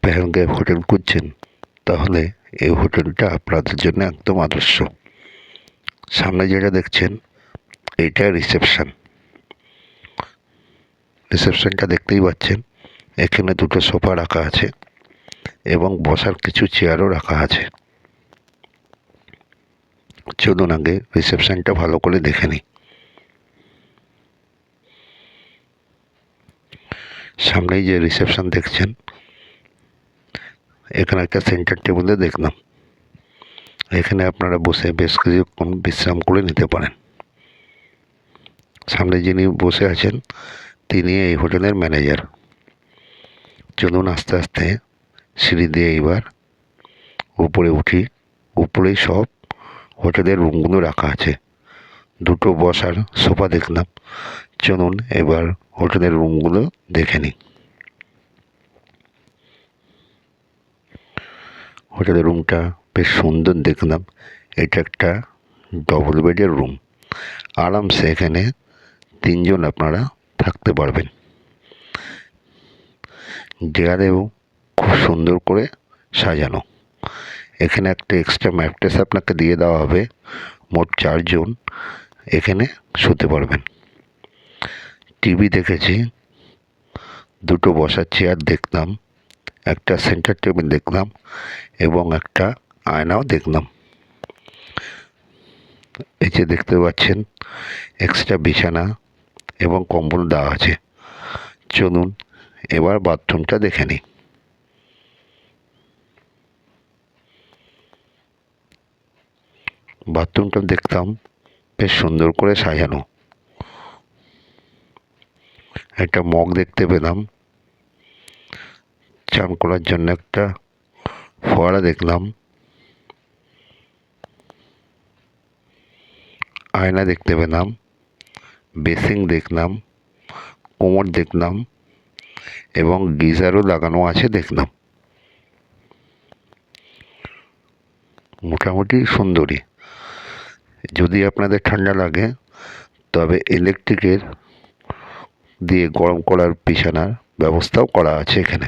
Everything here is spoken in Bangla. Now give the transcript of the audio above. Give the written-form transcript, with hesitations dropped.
পেহেলগাঁও হোটেল খুঁজছেন, তাহলে এই হোটেলটা আপনাদের জন্য একদম আদর্শ। সামনে যেটা দেখছেন এইটা রিসেপশনটা দেখতেই পাচ্ছেন। এখানে দুটো সোফা রাখা আছে এবং বসার কিছু চেয়ারও রাখা আছে। চলুন আগে রিসেপশনটা ভালো করে দেখে নিই। সামনেই যে রিসেপশন দেখছেন, এখানে একটা সেন্টার টেবিলে দেখলাম। এখানে আপনারা বসে বেশ কিছুক্ষণ বিশ্রাম করে নিতে পারেন। সামনে যিনি বসে আছেন তিনি এই হোটেলের ম্যানেজার। চলুন আস্তে আস্তে সিঁড়ি দিয়ে এবার উপরে উঠি। উপরেই সব হোটেলের রুমগুলো রাখা আছে। দুটো বসার সোফা দেখলাম। চলুন এবার হোটেলের রুমগুলো দেখে নিই। হোটেলের রুমটা বেশ সুন্দর দেখলাম। এটা একটা ডবল বেডের রুম। আরামসে এখানে 3 জন আপনারা থাকতে পারবেন। দেয়ালেও খুব সুন্দর করে সাজানো। এখানে একটা এক্সট্রা ম্যাট্রেস আপনাকে দিয়ে দেওয়া হবে। মোট 4 জন এখানে শুতে পারবেন। টিভি দেখেছি, দুটো বসার চেয়ার দেখলাম, একটা সেন্টার টেবিল দেখলাম এবং একটা আয়নাও দেখলাম। এই যে দেখতে পাচ্ছেন এক্সট্রা বিছানা এবং কম্বল দেওয়া আছে। চলুন এবার বাথরুমটা দেখে নিই। বাথরুমটা দেখতাম বেশ সুন্দর করে সাজানো। একটা মগ দেখতে পেলাম। চান করার জন্য একটা ফোয়ারা দেখলাম। আয়না দেখতে পেলাম, বেসিং দেখলাম, কোমর দেখলাম এবং গিজারও লাগানো আছে দেখলাম। মোটামুটি সুন্দরী। যদি আপনাদের ঠান্ডা লাগে তবে ইলেকট্রিকের দিয়ে গরম করার বিছানার ব্যবস্থাও করা আছে এখানে।